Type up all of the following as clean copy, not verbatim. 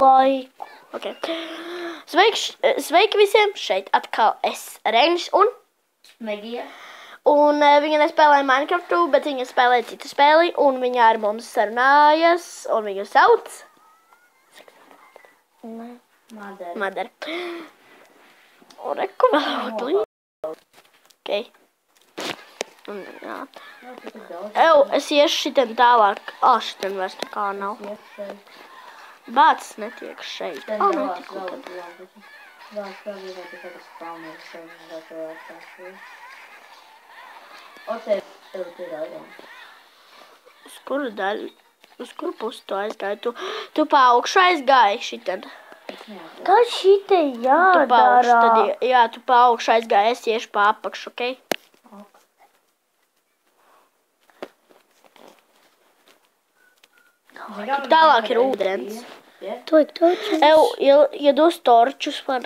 laiku. Okay. Sveiki visiem, šeit atkal es Reņš un Megija. Un viņa nespēlē Minecraftu, bet viņa spēlē citu spēli, un viņa ar mums sarunājas, un viņu sauc Madara. Un reku vēl līdzi. Okay. Jā. Es iešu šitien tālāk. Šitien vairs nekā nav. Bācis netiek šeit. Netiek kaut Uz kuru daļu, uz kuru pusi tu aizgāji? Tu pa augšu aizgāji šitien. Kā šitie jādara? Jā, tu pa augšu aizgāji, es iešu pa apakšu, okei? Tālāk ir ūdens. Iedos torčus man.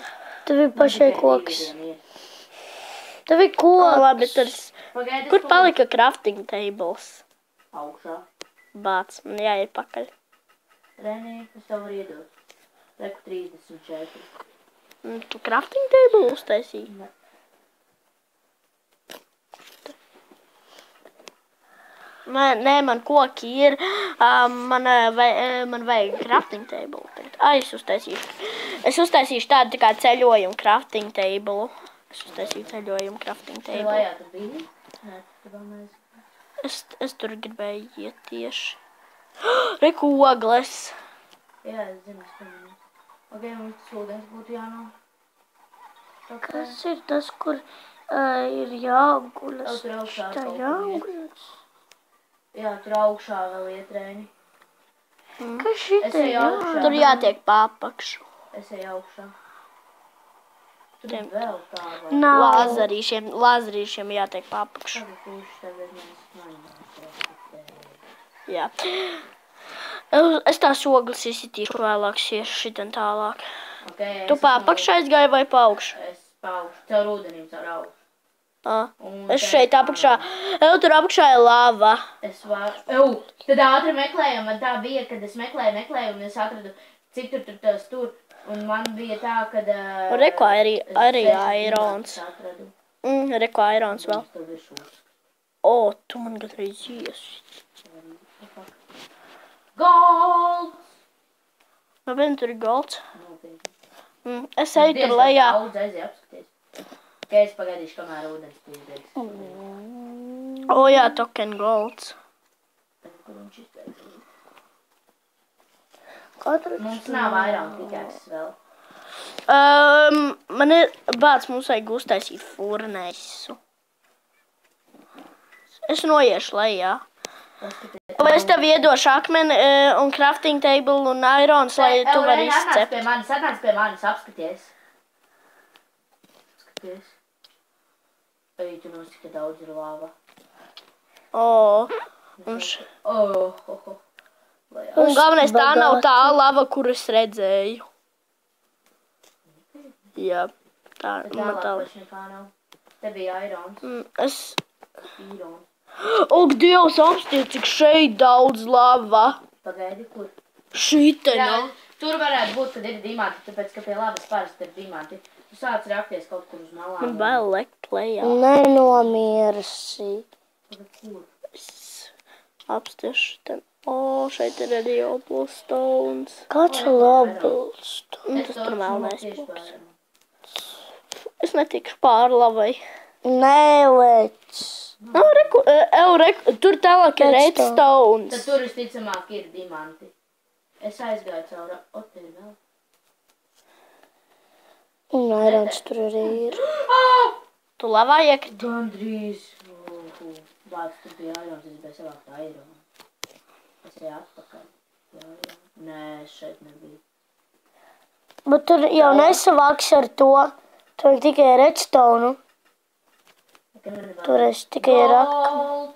Tev ir pašai koks. Tev ir koks. Labi, kur palika crafting tables? Augšā. Bāc, man jāiet pakaļ. Renī, es tev varu iedot. Reku 34. Tu crafting table uztaisīji? Ne. Nē, man koki ir. Man vajag crafting table. Es uztaisīšu tādu tā kā ceļojumu crafting table. Es uztaisīju ceļojumu crafting table. Lejā tu biji? Nē, tu vēl neesi. Es tur gribēju iet tieši. Reku ogles. Jā, es zinu, es paminu. Ok, mums tas ūdens būtu jānāk. Kas ir tas, kur ir jāguļas? Tur augšā Tā kaut kur jāguļas. Jā, tur augšā vēl iet Reni. Kas šitie Es eju augšā. jādara? Tur jātiek pa apakšu. Es eju augšā. Tur ir vēl tā vai. Nav. Lāzerīšiem jātiek pa apakšu. Tagad kurš tagad mēs mainām. Jā. Es tās ogles izsitīšu vēlāk, iešu šitien tālāk. Okay, Tu pa apakšu aizgāji vai pa augšu? Es pa augšu. Caur ūdenim, caur augšu. Es šeit apakšā. Tur apakšā ir lava. Es varu. Tad ātri meklējam, man tā bija, kad es meklēju, un es atradu, cik tur tas tur. Un man bija tā, kad... Reku arī airons. Reku airons vēl. Tu man gandrīz iesi. Golds! Kāpēc tur ir golds? Nopietni. Es eju tur lejā. Daudz aiziet apskaties. Okay, es pagaidīšu, kamēr ūdens piedegs. Jā, token golds. Kur viņš izteicis? Mums nav vairāk tikāks vēl. Man ir bāc, mums vajag uztaisīt furnēsu. Es noiešu lejā. Vai es tev iedošu akmeni un crafting table un irons, lai tu vari izcept? Atnāc pie manis, apskaties. Skaties. Ej, tu nos, cik daudz ir lava. Un galvenais tā nav tā lava, kur es redzēju. Jā, tā man tā. Tālāk nekā nav. Te bija irons. Irons. Ak, Dievs, apsties, cik šeit daudz lava. Pagaidi, kur? Šite Jā, nav. tur varētu būt, kad ir dimanti, tāpēc, ka pie lavas parasti ir dimanti. Tu sāc rakties kaut kur uz malām. Man vēl lekt lejā. Nenomiersi. Kur? Es apstiešu ten. Šeit ir arī oblstones. Kāds labls? Tas tur melnais koks. Es netikšu pāri lavai. Nelec. Tur tālāk ir redstones. Tad tur visticamāk ir dimanti. Es aizgāju cauri. Te ir vēl. Un airons tur arī ir. Tu lavā iekriti? Gandrīz. Bāc, tur bija airons, es biju savākt aironu. Es eju atpakaļ. Nē, šeit nebija. Bet tur jau nesavāks ar to. Tur tikai redstone. Tur es tikai raku.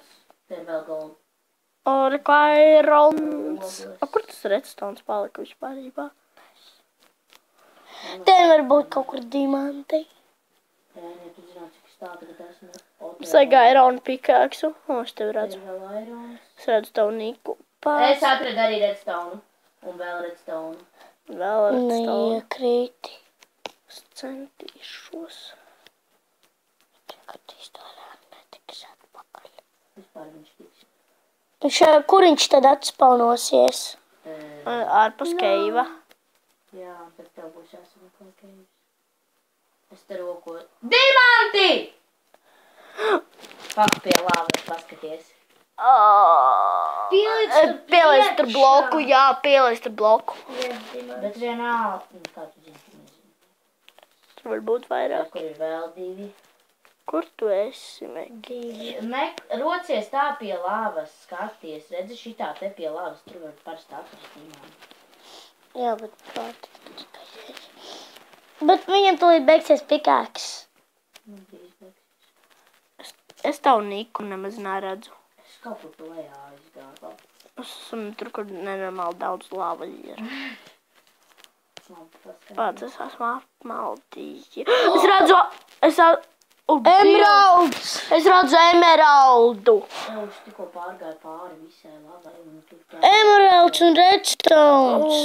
Te ir vēl gold. Reku irons. Kur tas redstones palika vispārībā? Te var būt kaut kur dimanti. Jā, tu zināt, cik es tā tagad esmu. Es vajag ironu pikāksu. Es tevi redzu. Te ir vēl irons. Es redzu tavu Niku. Es atradu arī redstone. Un vēl redstone. Vēl redstone. Neiekrīti. Es centīšos. Kad iztārāk netiks atpakaļ. Vispār viņš tiks. Kur viņš tad atspaunosies? Ārpus keiva. Jā, tad tev būs jāsameklē keivs. Es te rokoju. Dimanti! Pak pie lāvas, paskaties. Pielist tur bloku, jā, pielist tur bloku. Bet vienalga. Kā tu zini, ka nezinu. Tur var būt vairāk. Kur ir vēl divi. Kur tu esi, Megi? Rocies tā pie lāvas, skaties. Redzi šitā te pie lāvas, tur var parasti atrast dimanti. Jā, bet prāti. Bet viņam tūlīt beigsies pikāks. Es tavu Niku nemaz neredzu. Es kaut kur tu lejā aizgāju. Es esmu tur, kur nenormāli daudz lāva ir. Pats es esmu apmaldīja. Emeralds! Es redzu emeraldu. Es tikko pārgāju pāri visai lavai. Emeralds un redstones.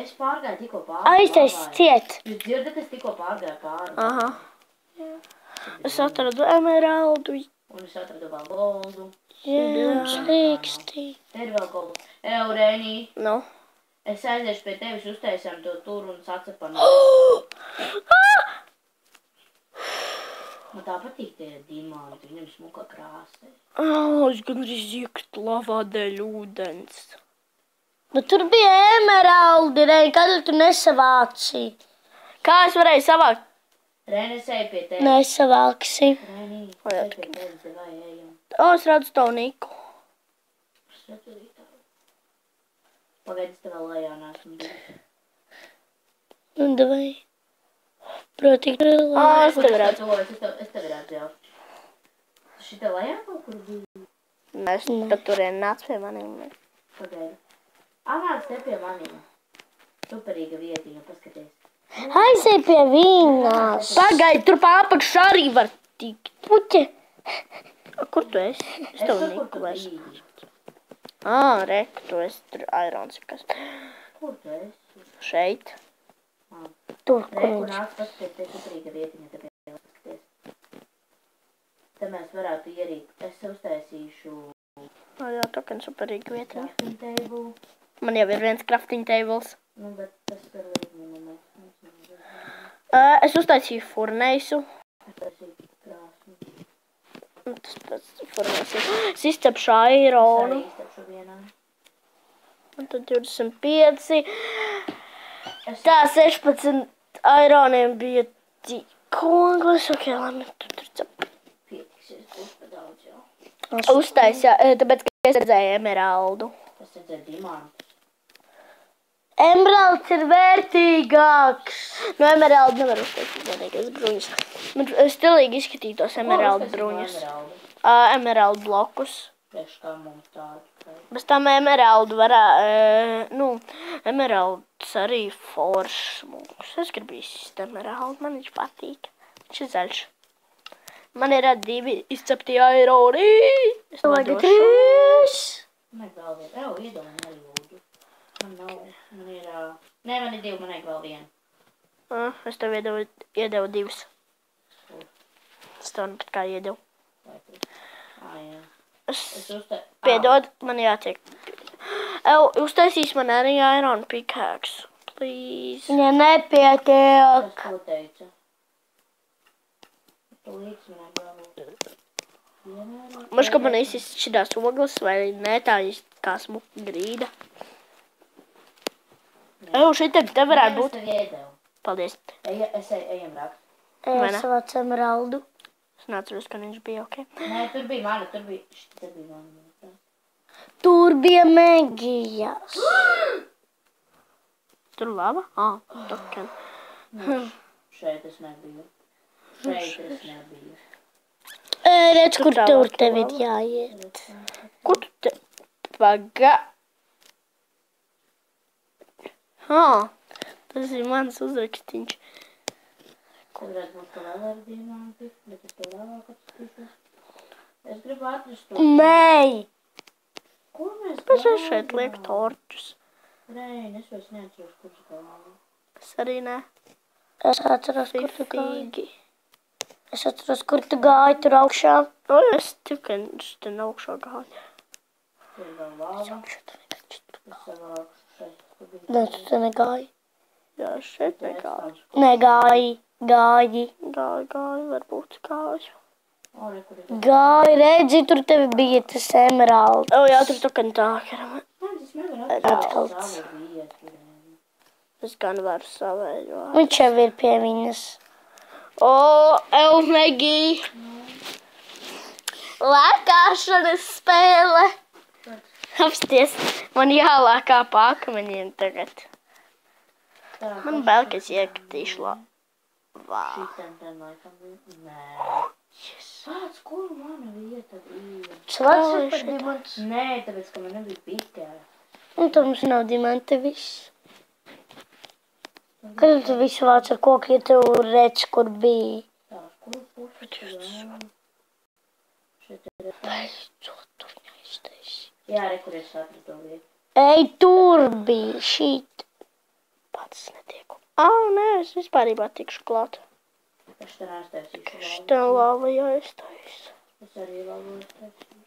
Es pārgāju tikko pāri Aiztais lavai. ciet. Jūs dzirdat, es tikko pārgāju pāri. Aha. Es atradu emeraldu. Un es atradu vēl goldu. Jā, slīkstī. Te ir vēl goldu. Eurēnī, Nu. es aiziešu pie tevis, uztaisām to tur un sacepanu. Man tā patīk tie dimanti, viņam smuka krāsa. Es gan arī iekritu lavā dēļ ūdens. Bet tur bija emeraldi, Reini, kad tu nesavāci? Kā es varēju savākt? Rēni, es eju pie tevis. Nesavāksi. Rēni, es Vai eju pie tevis, vai ejam. Es redzu tavu Niku. Es redzu arī tā. Pagaid, es te vēl lejā nesmu bijis. Nu, davai. Protīgi, tur ir Es tevi redzu. Es tevi redzu jau. Šitā lejā kaut kur bija? Mēs pat turien nāc pie maniem. Pagaid. Nāc te pie maniem. Superīga vietiņa, paskaties. Aizej pie viņas. Pagaid, tur pārpakš arī var tikt. Puķe. Kur tu esi? Es tev tur, Niku kur tu vairs. biji. Re, tu esi tur Irons. Kas Kur tu esi? šeit? Tur, kur Reku viņš. nāc paskaties, te superīga vietiņa, te pie paskaties. Te mēs varētu ierīt. Es uztaisīšu Jā, token superīga vieta. crafting table. Man jau ir viens crafting tables. Nu, bet tas tur ir minimums. Es uztaisīju furneisu. Uztaisīju krāsni. Tas pats furneisu. Es izcepšu aironu. Es arī iztapšu vienā. Un tad 25. Tā 16 aironiem bija tik ogles. Ok, labi, tur cep. Pietiksies, būs pa daudz jau. Uztaisīju, tāpēc, ka es redzēju emeraldu. Tas redzēja dimantus. Emeralds ir vērtīgāks. No emeraldu nevar uztaisīt vienīgais bruņas. Man stilīgi izskatītos emeraldu bruņas. Emeraldu blokus. Priekš kā mums tādu. Bez tam emeraldu emeralds arī foršs mums. Es gribu izsist emeraldu, man viņš patīk. Viņš ir zaļš. Man ir 2 izcepti aironi. Es Tagad nedošu. 3. Man ir vēl viena. Iedomāju arī lūdzu. Man nav. Man ir... Nē, man ir 2, man ir vēl viena. Es tev iedevu 2. Es tev pat kā iedevu. Jā. Es Es uztaisīju... piedod, man jātiek. Uztaisīs man arī iron pickaxe. Please. Ja nepietiek. Tas ko teica? Tu līdz man ir vēl... Mažu, ka man izsist šitās ogles vai nē, tā kā smuka grīda. Šitam te varētu būt. Es tev iedevu. Paldies. Ejam rakt. Vai ne? Es savācu emeraldu. Es neatceros, ka viņš bija ok. Nē, tur bija mana, tur bija... Te bija mana. Tur bija Megijas. Tur lava? Token. Šeit es nebiju. Šeit es nebiju. Redz, kur tālāk tur ir tev ir lava. jāiet. Kur tu te... Paga... Tas ir mans uzrakstīņš. Tur varētu būt, ka vēl ar diamanti, bet es to vēlāk atskatīšos. Es gribu atrast to. Nē. Kur mēs Es šeit lieku torčus. Reini, es vairs neatceros, kurš gāja. Es arī ne. Es atceros, kur tu gāji. Fīgi. Es atceros, kur tu gāji tur augšā. O, es tikai ten augšā gāju. Tur vēl lāva. Es savāku šeit. Nē, tu te negāji. Jā, šeit negāju. Negāji, gāji. Gāju, varbūt gāju. O, re, kur ir. Gāji, redzi, tur tevi bija tas emeralds. O, jā, tur tā kā tā. Man tas nevar Atkal. savu vietu, Reini. Es gan varu savējo. Viņš jau ir pie viņas. O, Elmegi! Lēkāšanas spēle! Apsties, man jālākā pa akmeņiem tagad. Tā, Man bail, ka es iekritīšu Vā. Šitam laikam bija. Nē. Pats, kur mana vieta bija? Slats ir par dimants. Nē, tāpēc, ka man nebija pikē. Un tur mums nav dimanta viss. Kad tu visu vāc ar koku, ja tu redz, kur bija? Tā, kur pusi tu vēl? Šeit ir. Beidzot, tu viņu iztaisi. Jā, re, kur es atradu vietu. Ej, tur bija šīt. Pats netieku. Nē, es vispārībā tikšu klāt. Es te neaiztaisīšu labu. Šitā lava jāiztais. Es arī labu aiztaisīšu.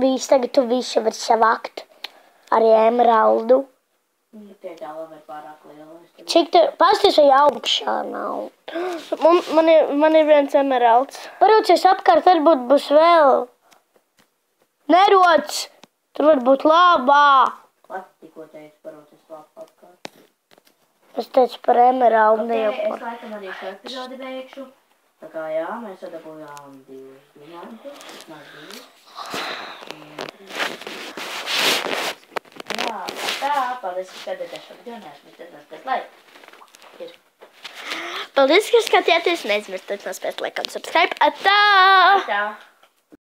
Bijis tagad tu visu var savākt. Arī emeraldu. Nu, tie tā lava ir pārāk liela. Cik tu, pasties vai augšā nav? Man ir viens emeralds. Parūcies apkārt, varbūt būs vēl. Neroc! Tur varbūt labā. Pat tikko teicu, paroties labu apkārt. Es teicu par emeraldu, ne jau Es par. laikam arī šo epizodi beigšu. Tā kā jā, mēs sadabūjām 2 diamantus. Vismaz 2. Jā, tā, paldies, ka skatījāties šo video. Neaizmirstiet like. Paldies, ka skatījāties. Neaizmirstiet nospiest like un subscribe. Atā! Tā.